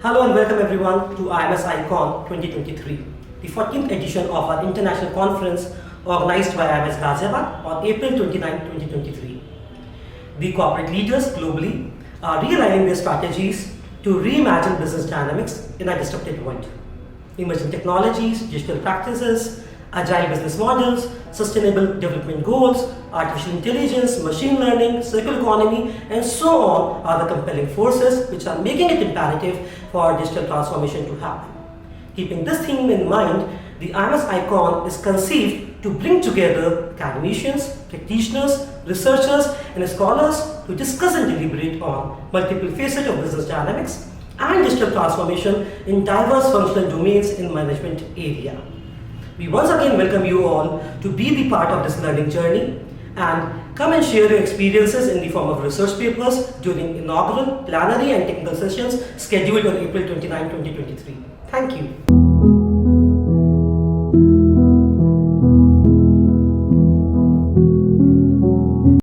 Hello and welcome everyone to IMSICON 2023, the 14th edition of our international conference organized by IMS Ghaziabad on April 29, 2023. The corporate leaders globally are realigning their strategies to reimagine business dynamics in a disrupted world. Emerging technologies, digital practices, agile business models, sustainable development goals, artificial intelligence, machine learning, circular economy, and so on are the compelling forces which are making it imperative for digital transformation to happen. Keeping this theme in mind, the IMS Icon is conceived to bring together academicians, practitioners, researchers, and scholars to discuss and deliberate on multiple facets of business dynamics and digital transformation in diverse functional domains in management area. We once again welcome you all to be the part of this learning journey and come and share your experiences in the form of research papers during inaugural, plenary and technical sessions scheduled on April 29, 2023. Thank you.